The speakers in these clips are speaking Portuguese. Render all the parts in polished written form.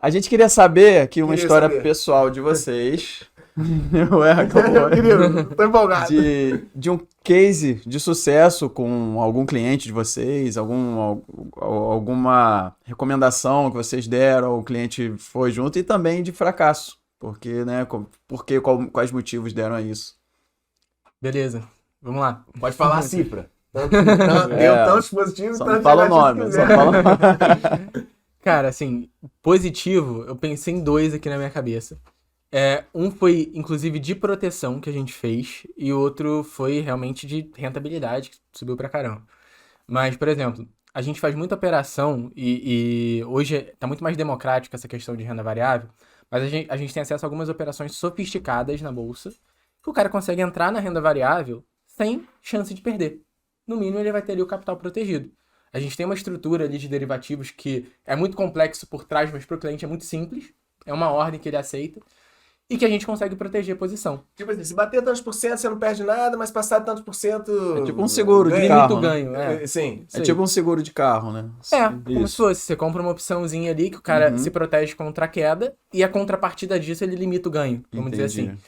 A gente queria saber aqui uma história saber. pessoal de vocês. Ué, acabou. Querido, tô empolgado. De um case de sucesso com algum cliente de vocês, alguma recomendação que vocês deram, o cliente foi junto, e também de fracasso. Porque, né? Quais motivos deram a isso? Beleza, vamos lá. Pode falar a cifra. Deu É, tantos positivos, Só tantos não fala o negativos nome, que só quiser. fala o nome. Cara, assim, positivo, eu pensei em 2 aqui na minha cabeça. Um foi, inclusive, de proteção que a gente fez, e o outro foi realmente de rentabilidade, que subiu pra caramba. Mas, por exemplo, a gente faz muita operação, e hoje tá muito mais democrático essa questão de renda variável, mas a gente tem acesso a algumas operações sofisticadas na bolsa, que o cara consegue entrar na renda variável sem chance de perder. No mínimo, ele vai ter ali o capital protegido. A gente tem uma estrutura ali de derivativos que é muito complexo por trás, mas para o cliente é muito simples. É uma ordem que ele aceita. E que a gente consegue proteger a posição. Tipo assim, se bater tantos por cento, você não perde nada, mas passar tantos por cento... É tipo um seguro de ganha carro, Muito né? ganho, é. Sim. Isso É aí. tipo um seguro de carro, né? Como se fosse. Você compra uma opçãozinha ali que o cara se protege contra a queda e a contrapartida disso ele limita o ganho, vamos dizer assim.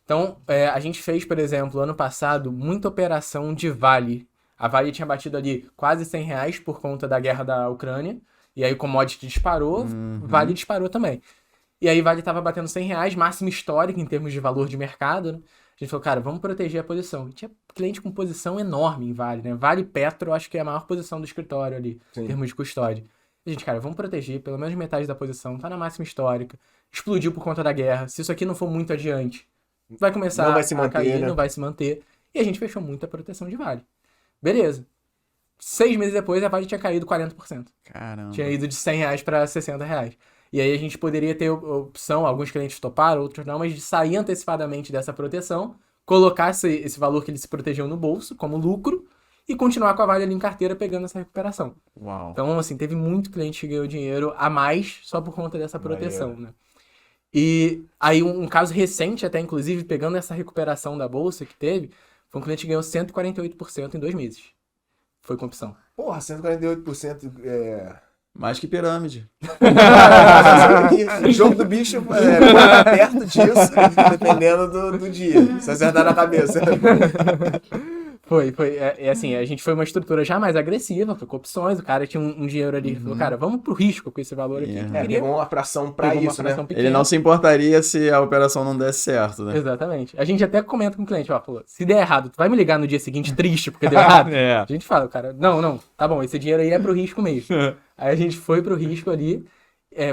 Então, a gente fez, por exemplo, ano passado, muita operação de Vale. A Vale tinha batido ali quase R$100 por conta da guerra da Ucrânia. E aí o commodity disparou, Vale disparou também. E aí Vale tava batendo R$100, máximo histórico em termos de valor de mercado, né? A gente falou, cara, vamos proteger a posição. E tinha cliente com posição enorme em Vale, né? Vale Petro, acho que é a maior posição do escritório ali, em termos de custódia. E a gente, cara, vamos proteger pelo menos metade da posição, tá na máxima histórica. Explodiu por conta da guerra. Se isso aqui não for muito adiante, vai começar Não vai se a manter, cair, né? não vai se manter. E a gente fechou muita proteção de Vale. Beleza. 6 meses depois, a Vale tinha caído 40%. Caramba. Tinha ido de R$100 para R$60. E aí a gente poderia ter opção, alguns clientes toparam, outros não, mas de sair antecipadamente dessa proteção, colocar esse valor que ele se protegeu no bolso, como lucro, e continuar com a Vale ali em carteira pegando essa recuperação. Uau. Então, assim, teve muito cliente que ganhou dinheiro a mais só por conta dessa proteção, né? E aí um caso recente, até inclusive, pegando essa recuperação da bolsa que teve, foi um cliente que ganhou 148% em 2 meses. Foi com opção. Porra, 148% Mais que pirâmide. O jogo do bicho pode estar perto disso, dependendo do dia. Se acertar na cabeça. Foi. Assim, a gente foi uma estrutura já mais agressiva, foi com opções, o cara tinha um dinheiro ali, falou, cara, vamos pro risco com esse valor aqui. Pegou uma fração pra Pegou uma isso, né? fração pequena. Ele não se importaria se a operação não desse certo, né? Exatamente. A gente até comenta com o cliente, ó, falou, se der errado, tu vai me ligar no dia seguinte triste porque deu errado? A gente fala, cara, não, tá bom, esse dinheiro aí é pro risco mesmo. Aí a gente foi pro risco ali,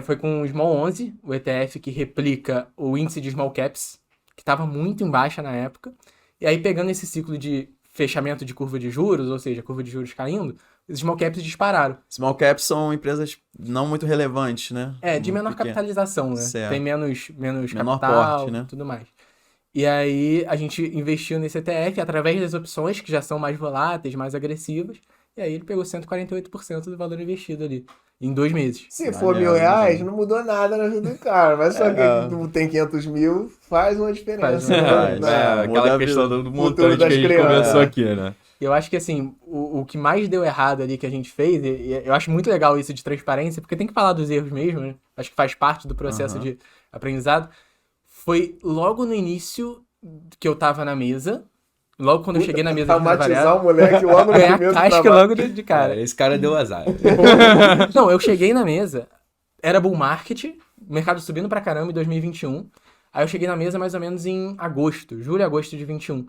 foi com o Small 11, o ETF que replica o índice de Small Caps, que tava muito em baixa na época, e aí pegando esse ciclo de fechamento de curva de juros, ou seja, curva de juros caindo, os small caps dispararam. Small caps são empresas não muito relevantes, né? De menor capitalização, né? Certo. Tem menos Menor capital, porte, né? tudo mais. E aí a gente investiu nesse ETF através das opções que já são mais voláteis, mais agressivas, e aí ele pegou 148% do valor investido ali, em 2 meses. Se for R$1.000, não mudou nada na vida do cara. Mas só que tem 500 mil, faz uma diferença. Faz né? Aquela questão do montante que a gente crianças. conversou aqui, né? Eu acho que, assim, o que mais deu errado ali que a gente fez, e eu acho muito legal isso de transparência, porque tem que falar dos erros mesmo, né? Acho que faz parte do processo de aprendizado. Foi logo no início que eu tava na mesa, logo quando eu cheguei na mesa de renda Traumatizar variável, o moleque logo no ganhar primeiro casca trabalho. logo de cara. Esse cara deu azar. Não, eu cheguei na mesa, era bull market, mercado subindo pra caramba em 2021. Aí eu cheguei na mesa mais ou menos em agosto, julho e agosto de 21.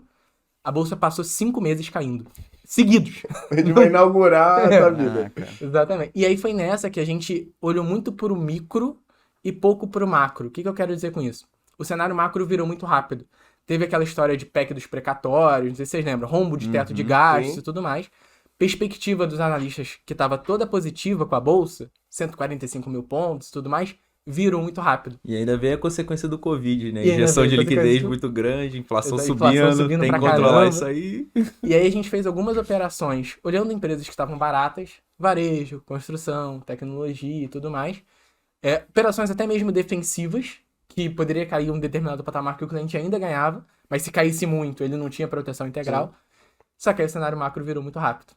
A bolsa passou 5 meses caindo. Seguidos. A gente vai inaugurar a tua vida. Exatamente. E aí foi nessa que a gente olhou muito pro micro e pouco pro macro. O que eu quero dizer com isso? O cenário macro virou muito rápido. Teve aquela história de PEC dos precatórios, não sei se vocês lembram, rombo de teto de gastos sim. e tudo mais. Perspectiva dos analistas que estava toda positiva com a bolsa, 145 mil pontos e tudo mais, virou muito rápido. E ainda veio a consequência do Covid, né? E ainda Injeção veio de a consequência liquidez do- muito grande, inflação Exato, inflação subindo, subindo tem que pra controlar caramba. isso aí. E aí a gente fez algumas operações olhando empresas que estavam baratas, varejo, construção, tecnologia e tudo mais. Operações até mesmo defensivas, que poderia cair um determinado patamar que o cliente ainda ganhava, mas se caísse muito, ele não tinha proteção integral. Só que aí o cenário macro virou muito rápido.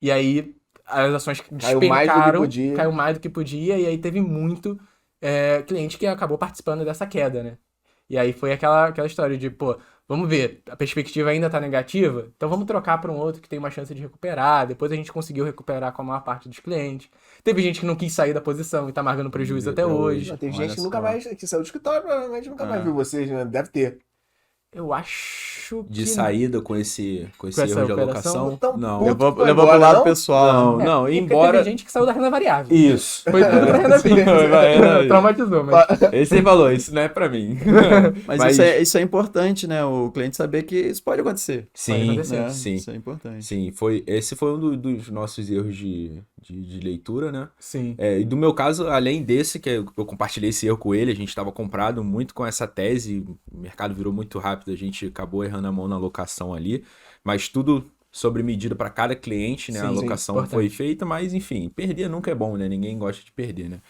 E aí as ações Caiu mais do que despencaram, podia. caiu mais do que podia, e aí teve muito cliente que acabou participando dessa queda, né? E aí foi aquela história de, pô, vamos ver, a perspectiva ainda tá negativa, então vamos trocar para um outro que tem uma chance de recuperar. Depois a gente conseguiu recuperar com a maior parte dos clientes. Teve gente que não quis sair da posição e tá marcando prejuízo até hoje. Tem Olha gente que só. nunca mais, que saiu do escritório, provavelmente nunca mais viu vocês, né? Deve ter. Eu acho que... De saída com esse essa erro de operação? alocação? Então, Não. ponto. Levou Foi pro embora, lado não? pessoal. Não, Porque embora... teve gente que saiu da renda variável. Isso. Foi tudo pra renda fixa. Traumatizou, mas... Esse falou, isso não é pra mim. Mas isso é importante, né? O cliente saber que isso pode acontecer. Sim, acontecer. Né? sim. Isso é importante. Sim, esse foi dos nossos erros de leitura, né? Sim. E do meu caso, além desse, que eu compartilhei esse erro com ele, a gente estava comprado muito com essa tese, o mercado virou muito rápido, a gente acabou errando a mão na alocação ali, mas tudo sobre medida para cada cliente, né? Sim, A sim, alocação importante. foi feita, mas enfim, perder nunca é bom, né? Ninguém gosta de perder, né?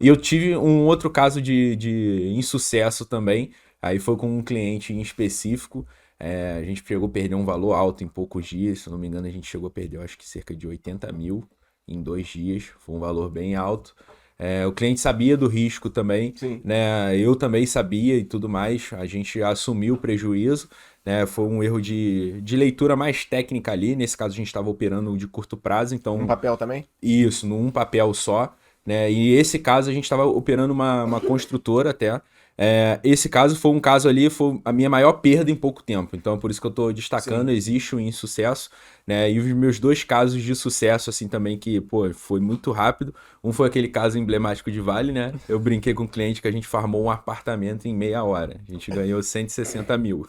E eu tive um outro caso de insucesso também, aí foi com um cliente em específico. A gente chegou a perder um valor alto em poucos dias, se eu não me engano a gente chegou a perder, eu acho que cerca de 80 mil em 2 dias, foi um valor bem alto. O cliente sabia do risco também, Sim. né? Eu também sabia e tudo mais, a gente assumiu o prejuízo, né? Foi um erro de leitura mais técnica ali, nesse caso a gente estava operando de curto prazo, então... Um papel também? Isso, num papel só, né? E esse caso a gente estava operando uma construtora até. Esse caso foi um caso ali, foi a minha maior perda em pouco tempo. Então, por isso que eu estou destacando, existe o insucesso, né? E os meus 2 casos de sucesso, assim, também, que, pô, foi muito rápido. Um foi aquele caso emblemático de Vale, né? Eu brinquei com um cliente que a gente farmou um apartamento em meia hora. A gente ganhou 160 mil.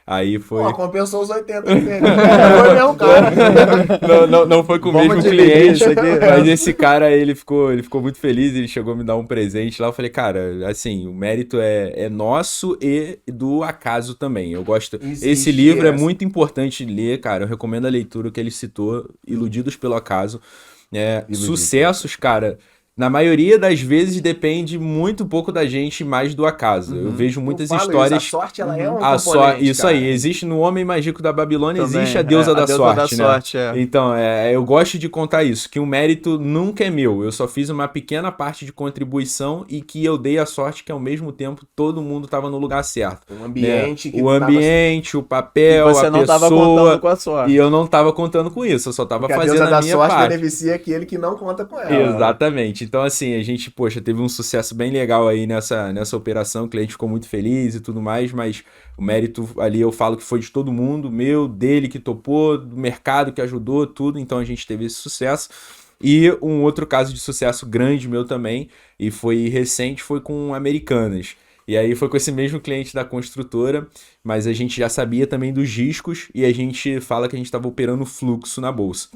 Aí foi... Pô, compensou os 80 que perdeu. Foi mesmo, cara. Não foi com o Vamos mesmo dividir cliente, isso aqui. mas esse cara, ele ficou muito feliz, ele chegou a me dar um presente lá, eu falei, cara, assim, o mérito é nosso e do acaso também, eu gosto, Existe esse livro é essa. muito importante de ler, cara, eu recomendo a leitura que ele citou, Iludidos pelo Acaso, sucessos, cara... Na maioria das vezes depende muito pouco da gente, mais do acaso. Eu vejo muitas histórias... A sorte, ela é um Isso componente, aí, cara. existe no Homem Mágico da Babilônia, Também, existe a deusa da sorte, né? sorte, Então, eu gosto de contar isso, que o mérito nunca é meu. Eu só fiz uma pequena parte de contribuição e que eu dei a sorte que, ao mesmo tempo, todo mundo estava no lugar certo. Um ambiente que O ambiente, o papel, Você a não estava pessoa... contando com a sorte. E eu não estava contando com isso, eu só estava Porque a fazendo deusa a da minha sorte parte. beneficia aquele que não conta com ela. Exatamente. Então, assim, a gente, poxa, teve um sucesso bem legal aí nessa operação, o cliente ficou muito feliz e tudo mais, mas o mérito ali eu falo que foi de todo mundo, meu, dele que topou, do mercado que ajudou, tudo, então a gente teve esse sucesso. E um outro caso de sucesso grande meu também, e foi recente, foi com Americanas. E aí foi com esse mesmo cliente da construtora, mas a gente já sabia também dos riscos e a gente fala que a gente estava operando fluxo na bolsa.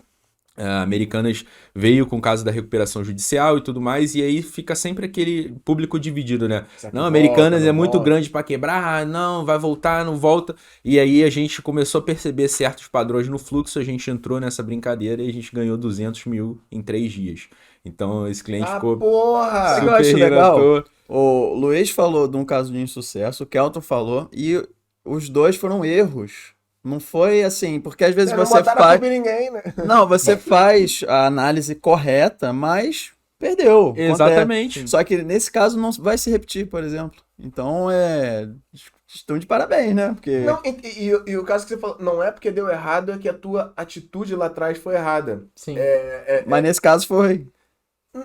Americanas veio com o caso da recuperação judicial e tudo mais, e aí fica sempre aquele público dividido, né? Não, Americanas é muito grande para quebrar, não, vai voltar, não volta. E aí a gente começou a perceber certos padrões no fluxo, a gente entrou nessa brincadeira e a gente ganhou 200 mil em 3 dias. Então esse cliente ficou porra! Sabe o que eu acho super legal? relator. O Luiz falou de um caso de insucesso, o Kelton falou, e os dois foram erros. Não foi assim, porque às vezes Não você botaram a faz. culpa em ninguém, né? Não, você faz a análise correta, mas perdeu. Acontece. Exatamente. Só que nesse caso não vai se repetir, por exemplo. Então estão de parabéns, né? Porque Não, e o caso que você falou, não é porque deu errado, é que a tua atitude lá atrás foi errada. Sim. mas nesse caso foi.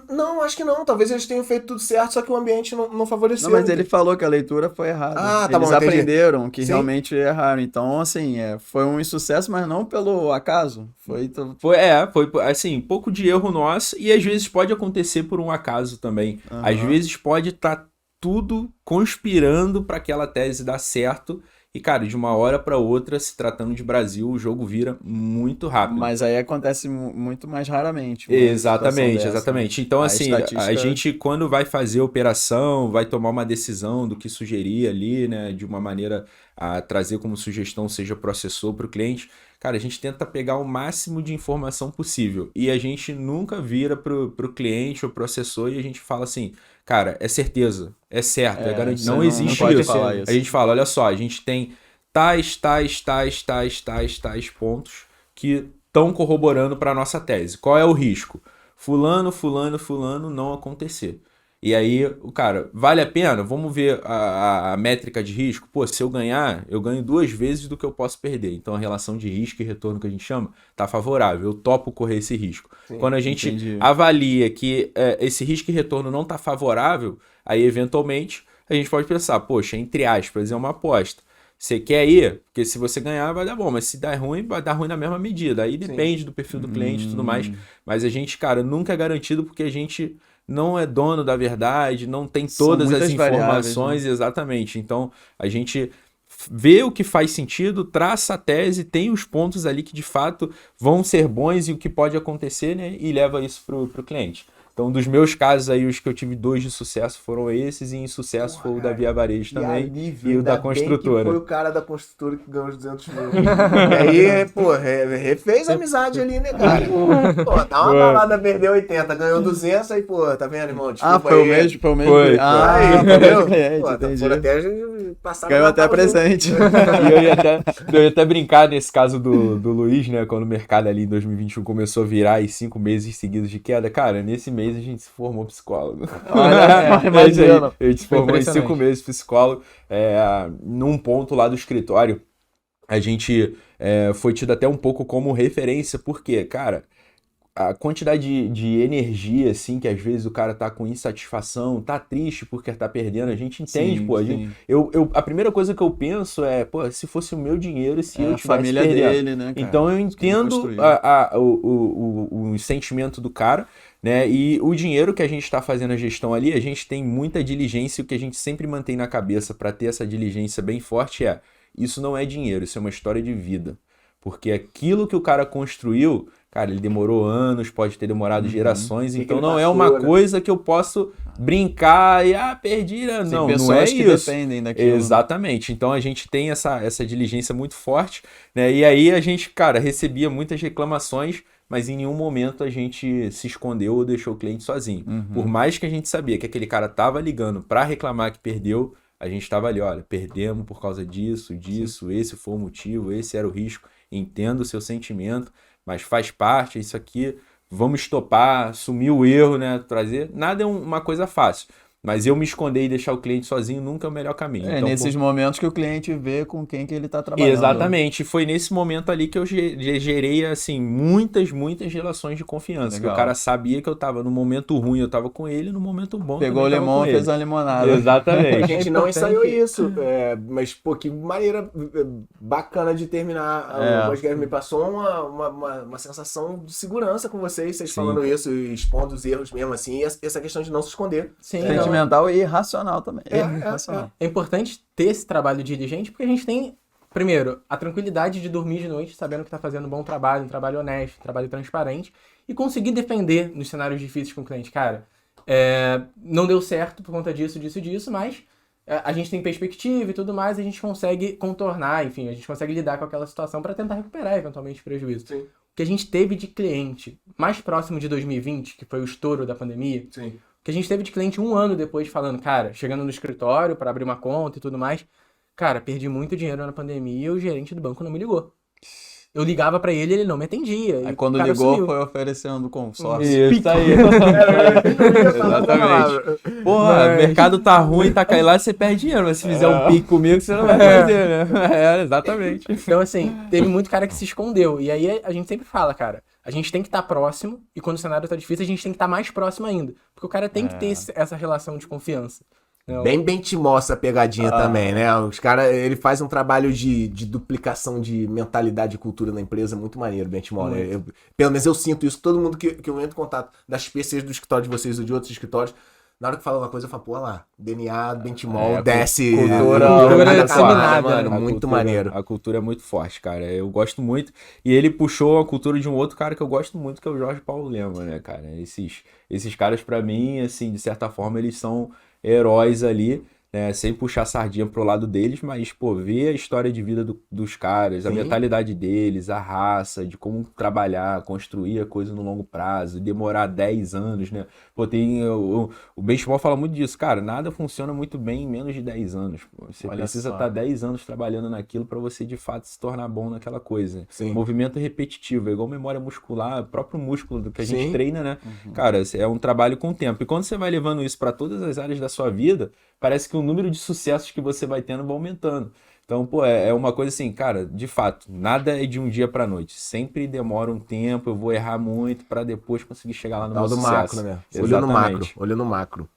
Não, acho que não. Talvez eles tenham feito tudo certo, só que o ambiente não favoreceu. Não, mas ele falou que a leitura foi errada. Ah, tá Eles bom, entendi. aprenderam que Sim. realmente erraram. Então, assim, foi um insucesso, mas não pelo acaso. Foi Foi assim, pouco de erro nosso, e às vezes pode acontecer por um acaso também. Às vezes pode estar tudo conspirando para aquela tese dar certo. E, cara, de uma hora para outra, se tratando de Brasil, o jogo vira muito rápido. Mas aí acontece muito mais raramente. uma situação Exatamente, dessa. exatamente. Então, A assim, estatística- a gente, quando vai fazer a operação, vai tomar uma decisão do que sugerir ali, né, de uma maneira a trazer como sugestão, seja pro assessor, pro cliente, cara, a gente tenta pegar o máximo de informação possível. E a gente nunca vira pro cliente ou pro assessor e a gente fala assim, cara, é certeza, é certo, é garantido. você Não existe pode isso. falar isso. A gente fala, olha só, a gente tem tais pontos que estão corroborando para nossa tese. Qual é o risco? Fulano não acontecer. E aí, o cara, vale a pena? Vamos ver a métrica de risco? Pô, se eu ganhar, eu ganho 2 vezes do que eu posso perder. Então, a relação de risco e retorno que a gente chama tá favorável. Eu topo correr esse risco. Sim, Quando a gente entendi. avalia que esse risco e retorno não tá favorável, aí, eventualmente, a gente pode pensar, poxa, entre aspas, é uma aposta. Você quer ir? Porque se você ganhar, vai dar bom. Mas se der ruim, vai dar ruim na mesma medida. Aí depende do perfil do cliente e tudo mais. Mas a gente, cara, nunca é garantido porque a gente não é dono da verdade, não tem São todas as muitas variáveis, informações, exatamente. Então, a gente vê o que faz sentido, traça a tese, tem os pontos ali que de fato vão ser bons e o que pode acontecer, né? E leva isso pro cliente. Então, dos meus casos aí, os que eu tive 2 de sucesso foram esses, e insucesso foi o da Via Varejo também, e o da construtora. Foi o cara da construtora que ganhou os 200 mil. E aí, pô, refez a amizade ali, né, cara? Pô, dá uma balada, perdeu 80, ganhou 200, aí, pô, tá vendo, irmão? Desculpa Foi o aí. mesmo, foi o mesmo. Foi. Ah, Aí, foi o mesmo entendeu? cliente, Pô, entendi. foram até passar Ganhou até presente. E eu ia até brincar nesse caso do Luiz, né? Quando o mercado ali em 2021 começou a virar e 5 meses seguidos de queda. Cara, nesse mês a gente se formou psicólogo. Olha, imagina. A gente se formou em 5 Impressionante. meses psicólogo. Num ponto lá do escritório, a gente foi tido até um pouco como referência, porque, cara, a quantidade de energia, assim, que às vezes o cara tá com insatisfação, tá triste porque tá perdendo, a gente entende, Sim, pô. sim. A primeira coisa que eu penso é, pô, se fosse o meu dinheiro, se eu A tivesse família perdendo. dele, né, cara? Então eu Isso que ele entendo construiu. o sentimento do cara, né? E o dinheiro que a gente está fazendo a gestão ali, a gente tem muita diligência, e o que a gente sempre mantém na cabeça para ter essa diligência bem forte isso não é dinheiro, isso é uma história de vida. Porque aquilo que o cara construiu, cara, ele demorou anos, pode ter demorado gerações, que então ele não é passou, uma né? coisa que eu posso brincar e, perdi, né? Tem Não pessoas é que isso. dependem daquilo. Exatamente. Então a gente tem essa diligência muito forte, né? E aí a gente, cara, recebia muitas reclamações, mas em nenhum momento a gente se escondeu ou deixou o cliente sozinho. Por mais que a gente sabia que aquele cara tava ligando para reclamar que perdeu, a gente tava ali, olha, perdemos por causa disso, esse foi o motivo, esse era o risco, entendo o seu sentimento, mas faz parte, isso aqui, vamos estopar, assumir o erro, né, trazer, nada é uma coisa fácil. Mas eu me esconder e deixar o cliente sozinho nunca é o melhor caminho. É Então, nesses momentos que o cliente vê com quem que ele tá trabalhando. exatamente. Foi nesse momento ali que eu gerei, assim, muitas relações de confiança. Legal. Que o cara sabia que eu tava no momento ruim, eu tava com ele, no momento bom Pegou o também tava limão com e fez ele. uma limonada. A Exatamente. gente não importante. ensaiou isso, mas, pô, que maneira bacana de terminar. O Guilherme me passou uma sensação de segurança com vocês Sim, falando cara. isso e expondo os erros mesmo, assim, e essa questão de não se esconder. Sim, não. Sentimental e irracional também. Irracional. É importante ter esse trabalho diligente, porque a gente tem, primeiro, a tranquilidade de dormir de noite sabendo que está fazendo um bom trabalho, um trabalho honesto, um trabalho transparente, e conseguir defender nos cenários difíceis com o cliente. Cara, não deu certo por conta disso, mas a gente tem perspectiva e tudo mais, a gente consegue contornar, enfim, a gente consegue lidar com aquela situação para tentar recuperar eventualmente o prejuízo. Sim. O que a gente teve de cliente mais próximo de 2020, que foi o estouro da pandemia, Sim. que a gente teve de cliente 1 ano depois falando, cara, chegando no escritório para abrir uma conta e tudo mais, cara, perdi muito dinheiro na pandemia e o gerente do banco não me ligou. Eu ligava para ele, ele não me atendia. Aí e quando o cara ligou, sumiu. foi oferecendo consórcio. Isso aí. Exatamente. Porra, o mercado tá ruim, tá caindo lá, você perde dinheiro. Mas se fizer um pique comigo, você não vai perder, né? Exatamente. Então, assim, teve muito cara que se escondeu. E aí a gente sempre fala, cara, a gente tem que estar próximo e quando o cenário tá difícil, a gente tem que estar mais próximo ainda. Porque o cara tem que ter essa relação de confiança. Não. Bem Benchimol essa pegadinha também, né? Os caras, ele faz um trabalho de duplicação de mentalidade e cultura na empresa muito maneiro, Benchimol, né? Pelo menos eu sinto isso, todo mundo que eu entro em contato, das PCs do escritório de vocês ou de outros escritórios, na hora que fala uma coisa, eu falo, pô, olha lá, DNA, Benchimol, desce... cultura disseminada, mano, A muito cultura- maneiro. A cultura é muito forte, cara. Eu gosto muito. E ele puxou a cultura de um outro cara que eu gosto muito, que é o Jorge Paulo Lema, né, cara? Esses caras, pra mim, assim, de certa forma, eles são heróis ali, né, sem puxar a sardinha pro lado deles, mas, pô, ver a história de vida dos caras, a mentalidade deles, a raça, de como trabalhar, construir a coisa no longo prazo, demorar 10 anos, né? Pô, o beisebol fala muito disso, cara, nada funciona muito bem em menos de 10 anos. Pô. Você precisa estar 10 anos trabalhando naquilo para você, de fato, se tornar bom naquela coisa. Sim. Movimento repetitivo, é igual memória muscular, o próprio músculo do que a gente treina, né? Cara, é um trabalho com o tempo. E quando você vai levando isso para todas as áreas da sua vida, parece que o número de sucessos que você vai tendo vai aumentando. Então, pô, é uma coisa assim, cara, de fato, nada é de um dia pra noite. Sempre demora um tempo, eu vou errar muito pra depois conseguir chegar lá no meu sucesso. Macro, né? Olho no macro.